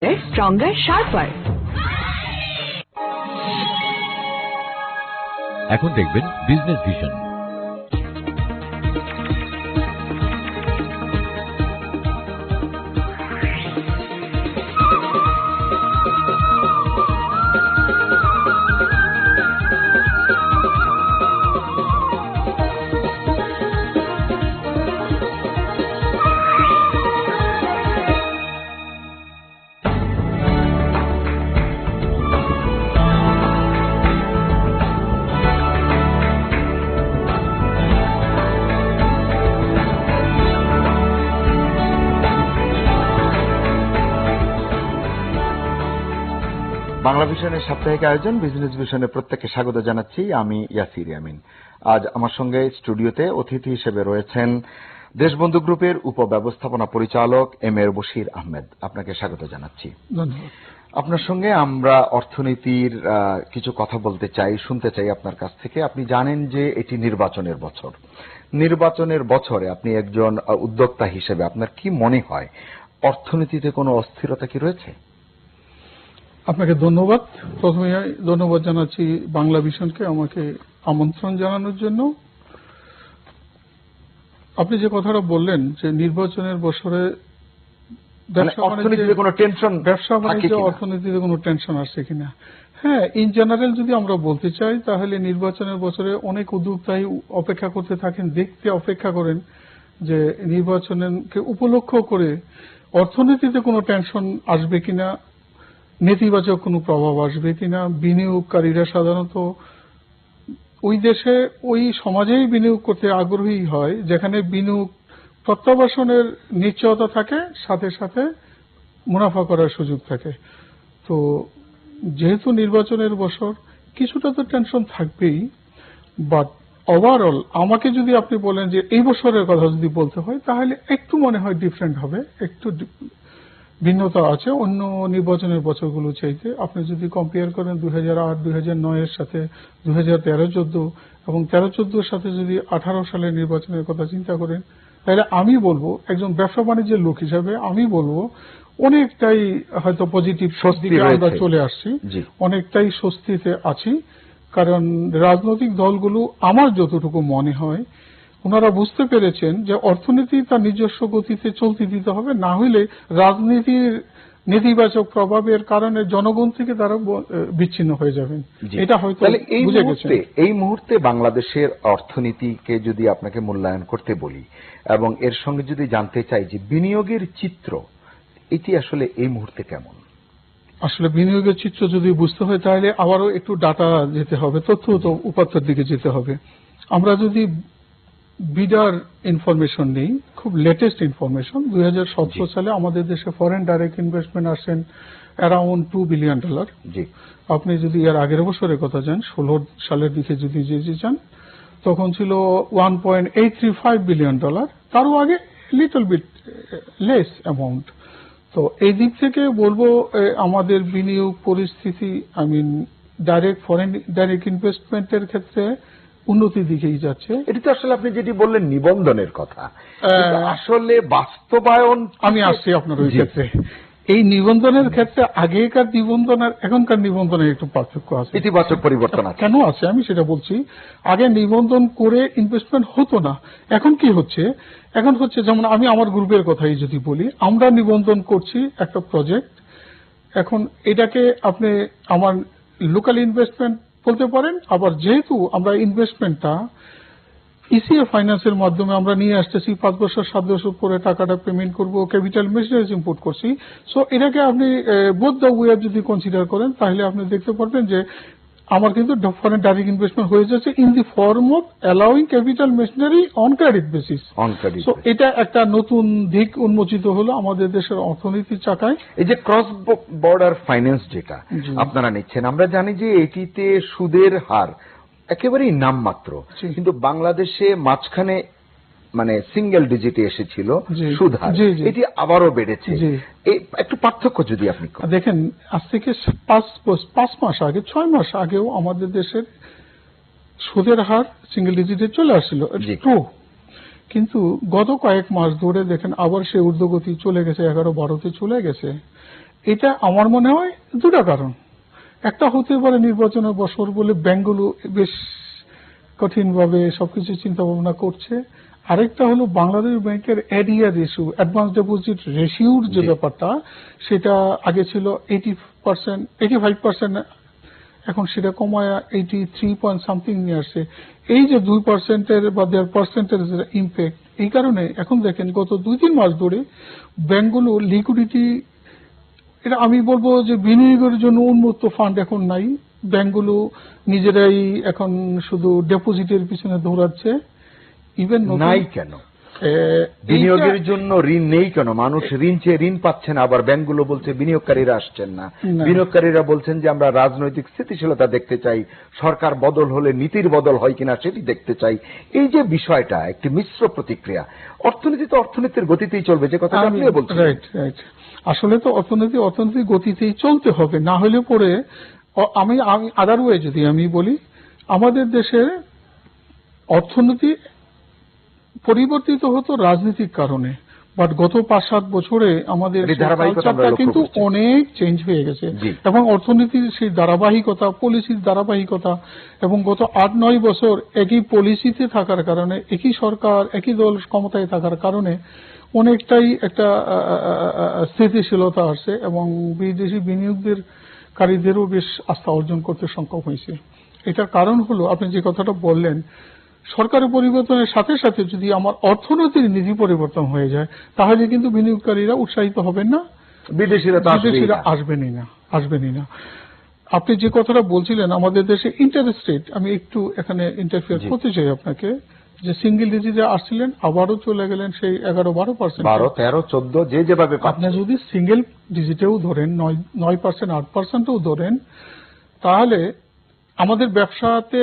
Stronger, sharper. এখন দেখবেন business vision. Bangla ভিশনের সাপ্তাহিক আয়োজন বিজনেস ভিশনে প্রত্যেককে স্বাগত জানাচ্ছি। আমি ইয়াসির ইয়ামিন। আজ আমার সঙ্গে স্টুডিওতে অতিথি হিসেবে রয়েছেন দেশবন্ধু গ্রুপের উপব্যবস্থাপনা পরিচালক এম.এ. বশির আহমেদ। আপনাকে স্বাগত জানাচ্ছি। ধন্যবাদ। আপনার সঙ্গে আমরা অর্থনীতির কিছু কথা বলতে চাই, শুনতে চাই আপনার কাছ থেকে। আপনি জানেন যে এটি নির্বাচনের বছর। নির্বাচনের বছরে আপনি একজন উদ্যোক্তা হিসেবে আপনার কি মনে হয় অর্থনীতিতে কোনো অস্থিরতা কি রয়েছে? আপনাকে ধন্যবাদ। প্রথমে ধন্যবাদ জানাচ্ছি বাংলা ভিশনকে আমাকে আমন্ত্রণ জানানোর জন্য। আপনি যে কথাটা বললেন যে নির্বাচনের বছরে ব্যবসা বাণিজ্যে অর্থনীতিতে কোনো টেনশন আসছে কিনা। হ্যাঁ, ইন জেনারেল যদি আমরা বলতে চাই তাহলে নির্বাচনের বছরে অনেক উদ্যোক্তাই অপেক্ষা করতে থাকেন, দেখতে অপেক্ষা করেন যে নির্বাচনকে উপলক্ষ করে অর্থনীতিতে কোনো টেনশন আসবে কিনা, নেতিবাচক কোনো প্রভাব আসবে কিনা। বিনিয়োগকারীরা সাধারণত ওই দেশে ওই সমাজেই বিনিয়োগ করতে আগ্রহী হয় যেখানে বিনিয়োগ প্রত্যাবাসনের নিশ্চয়তা থাকে, সাথে সাথে মুনাফা করার সুযোগ থাকে। তো যেহেতু নির্বাচনের বছর কিছুটা তো টেনশন থাকবেই, বাট ওভারঅল আমাকে যদি আপনি বলেন যে এই বছরের কথা যদি বলতে হয় তাহলে একটু মনে হয় ডিফারেন্ট হবে, একটু ভিন্নতা আছে অন্য নির্বাচনের বছরগুলো চাইতে। আপনি যদি কম্পেয়ার করেন 2008, 2009 এর সাথে 2013-14 এবং 13-14 সাথে যদি 18 সালের নির্বাচনের কথা চিন্তা করেন তাহলে আমি বলবো একজন ব্যবসা বাণিজ্যের লোক হিসাবে আমি বলবো অনেকটাই হয়তো পজিটিভ দিকে আমরা চলে আসছি, অনেকটাই স্বস্তিতে আছি। কারণ রাজনৈতিক দলগুলো আমার যতটুকু মনে হয় ওনারা বুঝতে পেরেছেন যে অর্থনীতি তার নিজস্ব গতিতে চলতে দিতে হবে, না হলে রাজনীতির নেতিবাচক প্রভাবের কারণে জনগণ থেকে তারা বিচ্ছিন্ন হয়ে যাবেন। এটা হয়তো বুঝে গেছেন। এই মুহূর্তে বাংলাদেশের অর্থনীতিকে যদি আপনাকে মূল্যায়ন করতে বলি এবং এর সঙ্গে যদি জানতে চাই যে বিনিয়োগের চিত্র এটি আসলে এই মুহূর্তে কেমন? আসলে বিনিয়োগের চিত্র যদি বুঝতে হয় তাহলে আবারও একটু ডাটা যেতে হবে, তথ্য উপাত্তের দিকে যেতে হবে। আমরা যদি বিডার ইনফরমেশন নেই, খুব লেটেস্ট ইনফরমেশন, 2017 সালে আমাদের দেশে ফরেন ডাইরেক্ট ইনভেস্টমেন্ট আসছেন অ্যারাউন্ড $2 বিলিয়ন। আপনি যদি এর আগের বছরের কথা যান 16 সালের দিকে যদি যেতে চান তখন ছিল $1.835 বিলিয়ন, তারও আগে লিটল বিট লেস অ্যামাউন্ট। তো এই দিক থেকে বলবো আমাদের বিনিয়োগ পরিস্থিতি ডাইরেক্ট ফরেন ডাইরেক্ট ইনভেস্টমেন্টের ক্ষেত্রে উন্নতির দিকেই যাচ্ছে। এটি তো আসলে আপনি যেটি বললেন নিবন্ধনের কথা, আসলে বাস্তবায়ন আমি আসছি আপনার ওই ক্ষেত্রে। এই নিবন্ধনের ক্ষেত্রে আগেকার নিবন্ধন আর এখনকার নিবন্ধনের একটু পার্থক্য আছে, ইতিবাচক পরিবর্তন আছে। কেন আছে আমি সেটা বলছি। আগে নিবন্ধন করে ইনভেস্টমেন্ট হতো না, এখন কি হচ্ছে? এখন হচ্ছে যেমন আমি আমার গ্রুপের কথাই যদি বলি, আমরা নিবন্ধন করছি একটা প্রজেক্ট। এখন এটাকে আপনি আমার লোকাল ইনভেস্টমেন্ট বলতে পারেন, আবার যেহেতু আমরা ইনভেস্টমেন্টটা ইসিএ ফাইন্যান্সের মাধ্যমে আমরা নিয়ে আসতেছি, 5 বছর 7 বছর পরে টাকাটা পেমেন্ট করব, ক্যাপিটাল মেশিনারিজ ইম্পোর্ট করছি। সো এটাকে আপনি বোথ দ্য ওয়ে যদি কনসিডার করেন তাহলে আপনি দেখতে পারবেন যে আমার কিন্তু ফরেন ডাইরেক্ট ইনভেস্টমেন্ট হয়ে যাচ্ছে in the form of allowing capital machinery on credit basis. So এটা একটা নতুন দিক উন্মোচিত হলো আমাদের দেশের অর্থনীতির চাকায়। এই যে ক্রস বর্ডার ফাইন্যান্স যেটা আপনারা নিচ্ছেন, আমরা জানি যে এটিতে সুদের হার একেবারেই নামমাত্র, কিন্তু বাংলাদেশে মাঝখানে সিঙ্গেল ডিজিটে এসেছিল সুদ হার, এটি আবারও বেড়েছে। একটু পার্থক্য যদি আপনি দেখেন, আজ থেকে 5 মাস আগে 6 মাস আগেও আমাদের দেশের সুদের হার সিঙ্গেল ডিজিটে চলে আসছিল, ট্রু। কিন্তু গত কয়েক মাস ধরে দেখেন আবার সে ঊর্ধ্বগতি চলে গেছে, 11-12-তে চলে গেছে। এটা আমার মনে হয় দুটা কারণ। একটা হতে পারে নির্বাচনের বছর বলে ব্যাংকগুলো বেশ কঠিনভাবে সবকিছু চিন্তা ভাবনা করছে। আরেকটা হলো বাংলাদেশ ব্যাংকের এডিআর রেশিও, অ্যাডভান্স ডিপোজিট রেশিওর যে ব্যাপারটা, সেটা আগে ছিল 80%, 85%, এখন সেটা কমায় 83 পয়েন্ট সামথিং নিয়ে আসছে। এই যে 2% বা 1.5% ইম্প্যাক্ট, এই কারণে এখন দেখেন গত 2-3 মাস ধরে ব্যাংকগুলো লিকুইডিটি, এটা আমি বলবো যে বিনিয়োগের জন্য উন্মুক্ত ফান্ড এখন নাই। ব্যাংকগুলো নিজেরাই এখন শুধু ডিপোজিটের পিছনে দৌড়াচ্ছে। ইভেন নাই কেন বিনিয়োগের জন্য ঋণ নেই কেন? মানুষ ঋণ চেয়ে ঋণ পাচ্ছে না, আবার ব্যাংকগুলো বলছে বিনিয়োগকারীরা আসছেন না। বিনিয়োগকারীরা বলছেন যে আমরা রাজনৈতিক স্থিতিশীলতা দেখতে চাই, সরকার বদল হলে নীতির বদল হয় কিনা সেটি দেখতে চাই। এই যে বিষয়টা একটি মিশ্র প্রতিক্রিয়া। অর্থনীতি তো অর্থনীতির গতিতেই চলবে, যে কথা আপনিও বলছেন। Right right. আসলে তো অর্থনীতির গতিতেই চলতে হবে, না হলে পরে আমি আদারওয়ে যদি আমি বলি, আমাদের দেশের অর্থনীতি পরিবর্তিত হতো রাজনৈতিক কারণে, বাট গত 5-7 বছরে আমাদের কালচারটা কিন্তু অনেক চেঞ্জ হয়ে গেছে। এবং অর্থনীতির সেই ধারাবাহিকতা, পলিসির ধারাবাহিকতা, এবং গত 8-9 বছর একই পলিসিতে থাকার কারণে, একই সরকার একই দল ক্ষমতায় থাকার কারণে অনেকটাই একটা স্থিতিশীলতা আসছে, এবং বিদেশি বিনিয়োগকারীদেরও বেশ আস্থা অর্জন করতে সক্ষম হয়েছে। এটার কারণ হলো আপনি যে কথাটা বললেন, সরকারের পরিবর্তনের সাথে সাথে যদি আমার অর্থনৈতিক নীতি পরিবর্তন হয়ে যায়, তাহলে কিন্তু বিনিয়োগকারীরা উৎসাহিত হবেন না, বিদেশিরা আসবেনই না। আপনি যে কথাটা বলছিলেন আমাদের দেশে ইন্টারেস্ট রেট, আমি একটু এখানে ইন্টারফেয়ার করতে চাই আপনাকে, যে সিঙ্গেল ডিজিটে আসছিলেন আবারও চলে গেলেন সেই 11-12%, 12, 13, 14, যে যেভাবে। আপনি যদি সিঙ্গেল ডিজিটেও ধরেন 9%, 8%ও ধরেন, তাহলে আমাদের ব্যবসাতে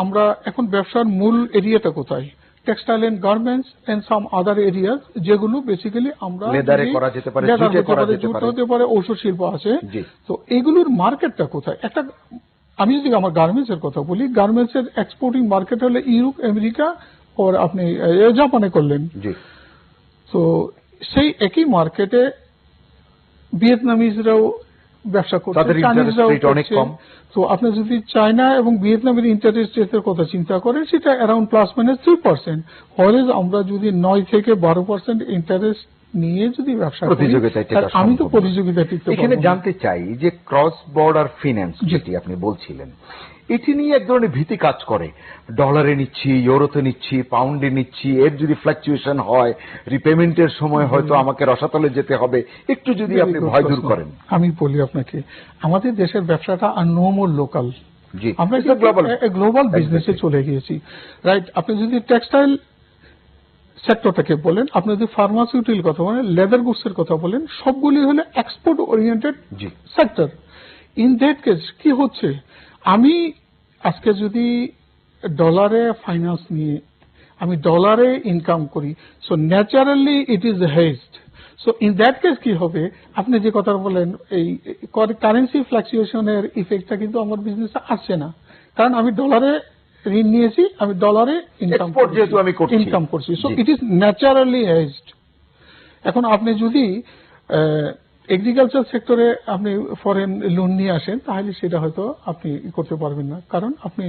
আমরা এখন ব্যবসার মূল এরিয়াটা কোথায়? Textile and garments and some other areas, যেগুলো বেসিক্যালি আমরা লেদারে করা যেতে পারে, জুট হতে পারে, ঔষধ শিল্প আছে। তো এগুলোর মার্কেটটা কোথায়? একটা, আমি যদি আমার গার্মেন্টস এর কথা বলি, গার্মেন্টস এর এক্সপোর্টিং মার্কেট হলে ইউরোপ, আমেরিকা, আর আপনি জাপানে করলেন। তো সেই একই মার্কেটে ভিয়েতনামিজরাও ব্যবসা করছে, চাইনিজরাও করছে। তো আপনি যদি চায়না এবং ভিয়েতনামের ইন্টারেস্ট রেটের কথা চিন্তা করেন, সেটা অ্যারাউন্ড +-3%। ফলে আমরা যদি 9 থেকে 12% ইন্টারেস্ট নিয়ে যদি ব্যবসা করি, আমি তো প্রতিযোগিতা টিকতে পারবো না। এখানে জানতে চাই যে ক্রস বর্ডার ফিন্যান্স যেটি আপনি বলছিলেন, এটি নিয়ে এক ধরনের ভীতি কাজ করে। ডলারে নিচ্ছি, ইউরোতে নিচ্ছি, পাউন্ডে নিচ্ছি, এর যদি ফ্লাকচুয়েশন হয়, রিপেমেন্টের সময় হয়তো আমাকে রসাতলে যেতে হবে, একটু যদি আপনি ভয় দূর করেন। আমি বলি আপনাকে, আমাদের দেশের ব্যবসাটা আর নো মোর লোকাল, আমরা গ্লোবাল বিজনেসে চলে গিয়েছি। রাইট। আপনি যদি টেক্সটাইল সেক্টরটাকে বলেন, আপনি যদি ফার্মাসিউটিক্যাল কথা বলেন, লেদার গুডস এর কথা বলেন, সবগুলি হলো export oriented sector. In that case কি হচ্ছে, আমি আজকে যদি ডলারে ফাইন্যান্স নিয়ে আমি ডলারে ইনকাম করি, so naturally it is hedged. So in that case কি হবে, আপনি যে কথা বলেন, এই কারেন্সি ফ্লাকচুয়েশনের ইফেক্টটা কিন্তু আমার বিজনেসে আসছে না, কারণ আমি ডলারে ঋণ নিয়েছি, আমি ডলারে ইনকাম করছি। So it is naturally hedged. এখন আপনি যদি এগ্রিকালচার সেক্টরে আপনি ফরেন লোন নিয়ে আসেন, তাহলে সেটা হয়তো আপনি করতে পারবেন না, কারণ আপনি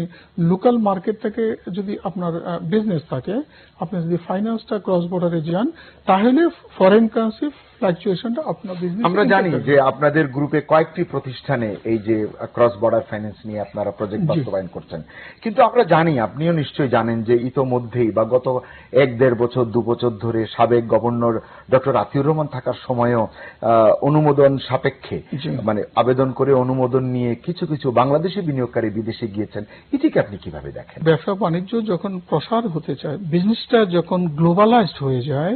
লোকাল মার্কেটটাকে যদি আপনার বিজনেস থাকে, আপনি যদি ফাইন্যান্সটা ক্রস বর্ডারে যান, তাহলে ফরেন কারেন্সি ফ্লাকচুয়েশনটা আপনার বিজনেস। আমরা জানি যে আপনাদের গ্রুপে কয়েকটি প্রতিষ্ঠানে এই যে ক্রস বর্ডার ফাইন্যান্স নিয়ে আপনারা প্রজেক্ট বাস্তবায়ন করছেন, কিন্তু আমরা জানি, আপনিও নিশ্চয়ই জানেন, যে ইতোমধ্যেই বা গত 1-1.5 বছর 2 বছর ধরে সাবেক গভর্নর ডক্টর আতিউর রহমান থাকার সময়ও অনুমোদন সাপেক্ষে, মানে আবেদন করে অনুমোদন নিয়ে কিছু কিছু বাংলাদেশি বিনিয়োগকারী বিদেশে গিয়েছেন। এটিকে আপনি কিভাবে দেখেন? ব্যবসা বাণিজ্য যখন প্রসার হতে চায়, বিজনেসটা যখন গ্লোবালাইজড হয়ে যায়,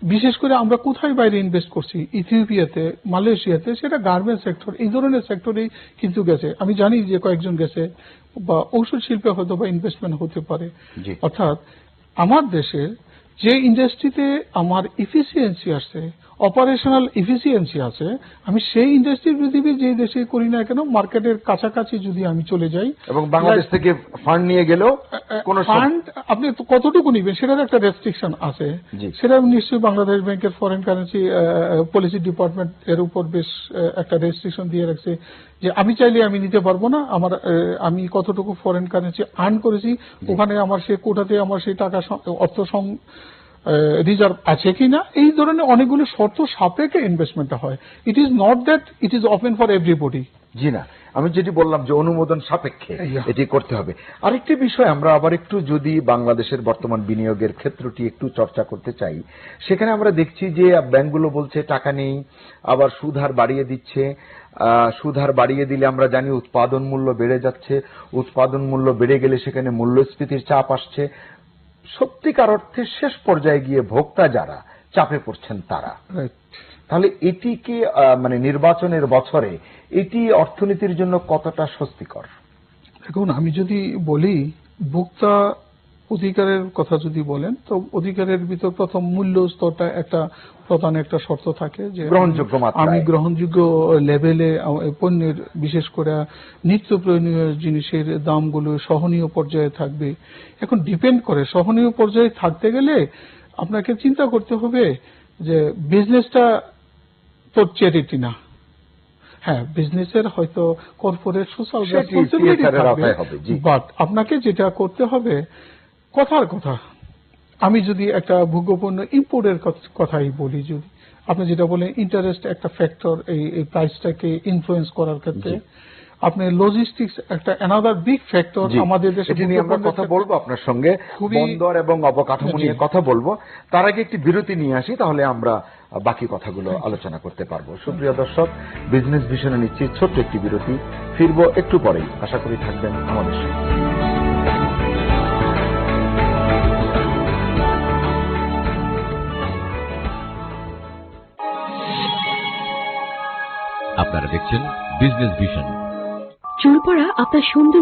বিশেষ করে আমরা কোথায় বাইরে ইনভেস্ট করছি, ইথিওপিয়াতে, মালয়েশিয়াতে, সেটা গার্মেন্টস সেক্টর, এই ধরনের সেক্টরেই কিন্তু গেছে। আমি জানি যে কয়েকজন গেছে, বা ঔষধ শিল্পে হয়তো বা ইনভেস্টমেন্ট হতে পারে। অর্থাৎ আমার দেশে যে ইন্ডাস্ট্রিতে আমার এফিসিয়েন্সি আসছে, অপারেশনাল ইফিসিয়েন্সি আছে, আমি সেই ইন্ডাস্ট্রি পৃথিবীর যে দেশে করি না কেন মার্কেটের কাছাকাছি যদি আমি চলে যাই, এবং বাংলাদেশ থেকে ফান্ড নিয়ে গেলেও কোন ফান্ড আপনি কতটুকু নিবেন সেটার একটা রেস্ট্রিকশন আছে, সেটা নিশ্চয়ই বাংলাদেশ ব্যাংকের ফরেন কারেন্সি পলিসি ডিপার্টমেন্ট এর উপর বেশ একটা রেস্ট্রিকশন দিয়ে রাখছে যে আমি চাইলে আমি নিতে পারবো না, আমি কতটুকু ফরেন কারেন্সি আর্ন করেছি ওখানে আমার সেই কোটাতে আমার সেই টাকা অর্থ রিজার্ভ আছে কিনা, এই ধরনের অনেকগুলো শর্ত সাপেক্ষে ইনভেস্টমেন্টটা হয়। It is not that it is open for everybody. জি না, আমি যেটি বললাম যে অনুমোদন সাপেক্ষে এটি করতে হবে। আরেকটি বিষয় আমরা আবার একটু যদি বাংলাদেশের বর্তমান বিনিয়োগের ক্ষেত্রটি একটু চর্চা করতে চাই, সেখানে আমরা দেখছি যে ব্যাংকগুলো বলছে টাকা নেই, আবার সুদ হার বাড়িয়ে দিচ্ছে। সুদ হার বাড়িয়ে দিলে আমরা জানি উৎপাদন মূল্য বেড়ে যাচ্ছে, উৎপাদন মূল্য বেড়ে গেলে সেখানে মূল্যস্ফীতির চাপ আসছে। সত্যিকার অর্থে শেষ পর্যায়ে গিয়ে ভোক্তা যারা চাপে পড়ছেন তারা। তাহলে এটি কি মানে নির্বাচনের বছরে এটি অর্থনীতির জন্য কতটা স্বস্তিকর? এখন আমি যদি বলি ভোক্তা অধিকারের কথা যদি বলেন, তো অধিকারের ভিতর প্রথম মূল্য স্তরটা একটা প্রধান একটা শর্ত থাকে যে গ্রহণযোগ্য মাত্রায়, আমি গ্রহণযোগ্য লেভেলে পণ্যের বিশেষ করে নিত্য প্রয়োজনীয় জিনিসের দামগুলো সহনীয় পর্যায়ে থাকবে। এখন ডিপেন্ড করে সহনীয় পর্যায়ে থাকতে গেলে আপনাকে চিন্তা করতে হবে যে বিজনেসটা তো চ্যারিটি না। হ্যাঁ, বিজনেসের হয়তো কর্পোরেট সোশ্যাল রেসপন্সিবিলিটি থাকবে, বাট আপনাকে যেটা করতে হবে কথার কথা। আমি যদি একটা ভোগ্যপণ্য ইম্পোর্টের কথাই বলি, যদি আপনি যেটা বলেন ইন্টারেস্ট একটা ফ্যাক্টর এই প্রাইসটাকে ইনফ্লুয়েন্স করার ক্ষেত্রে, আপনি লজিস্টিক্স একটা অ্যানাদার বিগ ফ্যাক্টর আমাদের দেশে। এটি নিয়ে আমরা কথা বলবো আপনার সঙ্গে, বন্দর এবং অবকাঠামো নিয়ে কথা বলবো। তার আগে একটি বিরতি নিয়ে আসি, তাহলে আমরা বাকি কথাগুলো আলোচনা করতে পারবো। সুপ্রিয় দর্শক, বিজনেস ভিশনে নিচ্ছি ছোট্ট একটি বিরতি, ফিরবো একটু পরেই। আশা করি থাকবেন আমাদের সঙ্গে। আপনারা দেখছেন বিজনেস ভিশন। চুল পড়া আপনার সুন্দর